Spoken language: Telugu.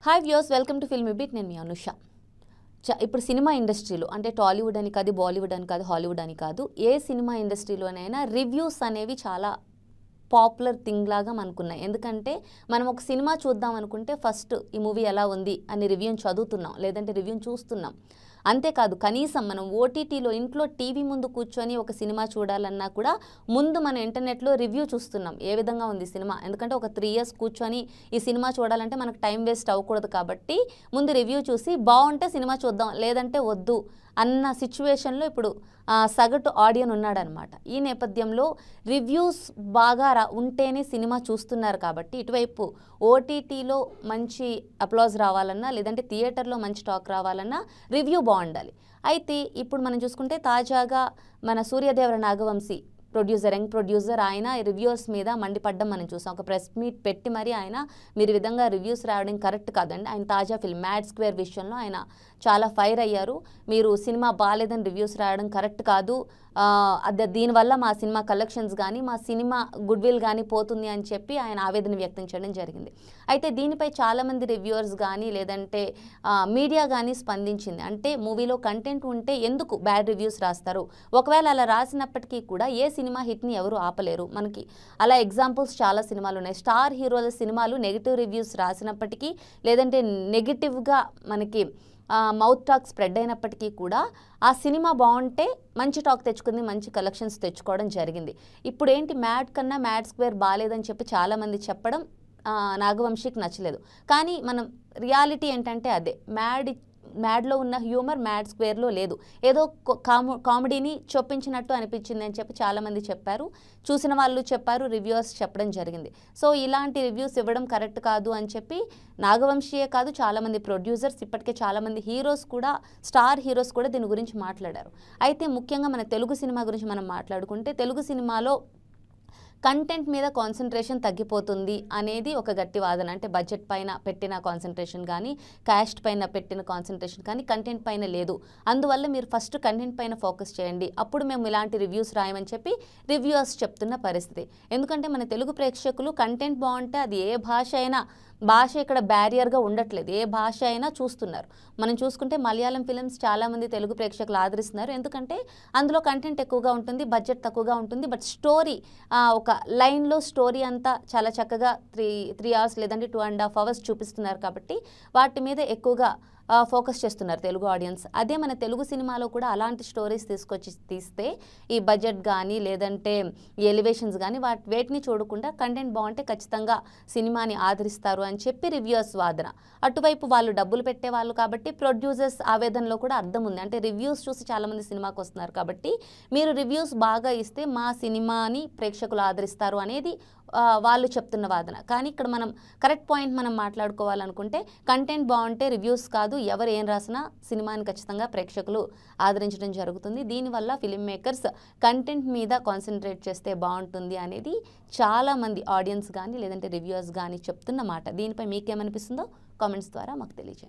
Hi viewers, welcome to filmy beat. నేను మీ అనుష. ఇప్పుడు సినిమా ఇండస్ట్రీలో అంటే టాలీవుడ్ అని కాదు, బాలీవుడ్ అని కాదు, హాలీవుడ్ అని కాదు, ఏ సినిమా ఇండస్ట్రీలోనైనా రివ్యూస్ అనేవి చాలా పాపులర్ థింగ్ లాగా మనకున్నాయి. ఎందుకంటే మనం ఒక సినిమా చూద్దాం అనుకుంటే ఫస్ట్ ఈ మూవీ ఎలా ఉంది అని రివ్యూని చదువుతున్నాం, లేదంటే రివ్యూని చూస్తున్నాం. అంతేకాదు, కనీసం మనం ఓటీటీలో ఇంట్లో టీవీ ముందు కూర్చొని ఒక సినిమా చూడాలన్నా కూడా ముందు మనం ఇంటర్నెట్లో రివ్యూ చూస్తున్నాం, ఏ విధంగా ఉంది సినిమా. ఎందుకంటే ఒక 3 years కూర్చొని ఈ సినిమా చూడాలంటే మనకు టైం వేస్ట్ అవ్వకూడదు. కాబట్టి ముందు రివ్యూ చూసి బాగుంటే సినిమా చూద్దాం, లేదంటే వద్దు అన్న సిచ్యువేషన్లో ఇప్పుడు సగటు ఆడియన్ ఉన్నాడనమాట. ఈ నేపథ్యంలో రివ్యూస్ బాగా ఉంటేనే సినిమా చూస్తున్నారు. కాబట్టి ఇటువైపు ఓటీటీలో మంచి అప్లాజ్ రావాలన్నా, లేదంటే థియేటర్లో మంచి టాక్ రావాలన్నా రివ్యూ బాగుండాలి. అయితే ఇప్పుడు మనం చూసుకుంటే తాజాగా మన సూర్యదేవర నాగవంశీ యంగ్ ప్రొడ్యూసర్, ఆయన రివ్యూస్ మీద మండిపడ్డం మనం చూసాం. ఒక ప్రెస్ మీట్ పెట్టి మరి ఆయన మీరు ఈ విధంగా రివ్యూస్ రావడం కరెక్ట్ కాదండి. ఆయన తాజా ఫిల్మ్ మ్యాడ్ స్క్వేర్ విషయంలో ఆయన చాలా ఫైర్ అయ్యారు. మీరు సినిమా బాగాలేదని రివ్యూస్ రాయడం కరెక్ట్ కాదు, దీనివల్ల మా సినిమా కలెక్షన్స్ కానీ మా సినిమా గుడ్ విల్ కానీ పోతుంది అని చెప్పి ఆయన ఆవేదన వ్యక్తం చేయడం జరిగింది. అయితే దీనిపై చాలామంది రివ్యూవర్స్ కానీ లేదంటే మీడియా కానీ స్పందించింది. అంటే మూవీలో కంటెంట్ ఉంటే ఎందుకు బ్యాడ్ రివ్యూస్ రాస్తారు, ఒకవేళ అలా రాసినప్పటికీ కూడా ఏ సినిమా హిట్ని ఎవరు ఆపలేరు. మనకి అలా ఎగ్జాంపుల్స్ చాలా సినిమాలు ఉన్నాయి. స్టార్ హీరోల సినిమాలు నెగిటివ్ రివ్యూస్ రాసినప్పటికీ, లేదంటే నెగిటివ్గా మనకి మౌత్ టాక్ స్ప్రెడ్ అయినప్పటికీ కూడా ఆ సినిమా బాగుంటే మంచి టాక్ తెచ్చుకుంది, మంచి కలెక్షన్స్ తెచ్చుకోవడం జరిగింది. ఇప్పుడు ఏంటి, మ్యాడ్ కన్నా మ్యాడ్ స్క్వేర్ బాగాలేదని చెప్పి చాలామంది చెప్పడం నాగవంశీకి నచ్చలేదు. కానీ మనం రియాలిటీ ఏంటంటే అదే, మ్యాడ్లో ఉన్న హ్యూమర్ మ్యాడ్ స్క్వేర్లో లేదు. ఏదో కామెడీని చొప్పించినట్టు అనిపించింది అని చెప్పి చాలామంది చెప్పారు, చూసిన వాళ్ళు చెప్పారు, రివ్యూవర్స్ చెప్పడం జరిగింది. సో ఇలాంటి రివ్యూస్ ఇవ్వడం కరెక్ట్ కాదు అని చెప్పి నాగవంశీయే కాదు, చాలామంది ప్రొడ్యూసర్స్, ఇప్పటికే చాలామంది హీరోస్ కూడా, స్టార్ హీరోస్ కూడా దీని గురించి మాట్లాడారు. అయితే ముఖ్యంగా మన తెలుగు సినిమా గురించి మనం మాట్లాడుకుంటే, తెలుగు సినిమాలో కంటెంట్ మీద కాన్సన్ట్రేషన్ తగ్గిపోతుంది అనేది ఒక గట్టి వాదన. అంటే బడ్జెట్ పైన పెట్టిన కాన్సన్ట్రేషన్ కానీ, క్యాస్ట్ పైన పెట్టిన కాన్సన్ట్రేషన్ కానీ కంటెంట్ పైన లేదు. అందువల్ల మీరు ఫస్ట్ కంటెంట్ పైన ఫోకస్ చేయండి, అప్పుడు మేము ఇలాంటి రివ్యూస్ రాయమని చెప్పి రివ్యూవర్స్ చెప్తున్న పరిస్థితి. ఎందుకంటే మన తెలుగు ప్రేక్షకులు కంటెంట్ బాగుంటే అది ఏ భాష అయినా, భాష ఇక్కడ బ్యారియర్గా ఉండట్లేదు, ఏ భాష అయినా చూస్తున్నారు. మనం చూసుకుంటే మలయాళం ఫిలిమ్స్ చాలామంది తెలుగు ప్రేక్షకులు ఆదరిస్తున్నారు. ఎందుకంటే అందులో కంటెంట్ ఎక్కువగా ఉంటుంది, బడ్జెట్ తక్కువగా ఉంటుంది, బట్ స్టోరీ ఒక లైన్లో స్టోరీ అంతా చాలా చక్కగా 3 hours లేదంటే 2.5 hours చూపిస్తున్నారు. కాబట్టి వాటి మీద ఎక్కువగా ఫోకస్ చేస్తున్నారు తెలుగు ఆడియన్స్. అదే మన తెలుగు సినిమాలో కూడా అలాంటి స్టోరీస్ తీసుకొచ్చి తీస్తే ఈ బడ్జెట్ కానీ లేదంటే ఈ ఎలివేషన్స్ కానీ వేటిని చూడకుండా కంటెంట్ బాగుంటే ఖచ్చితంగా సినిమాని ఆదరిస్తారు అని చెప్పి రివ్యూవర్స్ వాదన. అటువైపు వాళ్ళు డబ్బులు పెట్టే వాళ్ళు కాబట్టి ప్రొడ్యూసర్స్ ఆవేదనలో కూడా అర్థం ఉంది. అంటే రివ్యూస్ చూసి చాలామంది సినిమాకి వస్తున్నారు కాబట్టి మీరు రివ్యూస్ బాగా ఇస్తే మా సినిమాని ప్రేక్షకులు ఆదరిస్తారు అనేది వాళ్ళు చెప్తున్న వాదన. కానీ ఇక్కడ మనం కరెక్ట్ పాయింట్ మనం మాట్లాడుకోవాలనుకుంటే, కంటెంట్ బాగుంటే రివ్యూస్ కాదు, ఎవరు ఏం రాసినా సినిమాని ఖచ్చితంగా ప్రేక్షకులు ఆదరించడం జరుగుతుంది. దీనివల్ల ఫిల్మ్ మేకర్స్ కంటెంట్ మీద కాన్సన్ట్రేట్ చేస్తే బాగుంటుంది అనేది చాలామంది ఆడియన్స్ కానీ లేదంటే రివ్యూవర్స్ కానీ చెప్తున్న మాట. దీనిపై మీకేమనిపిస్తుందో కామెంట్స్ ద్వారా మాకు తెలియజేయండి.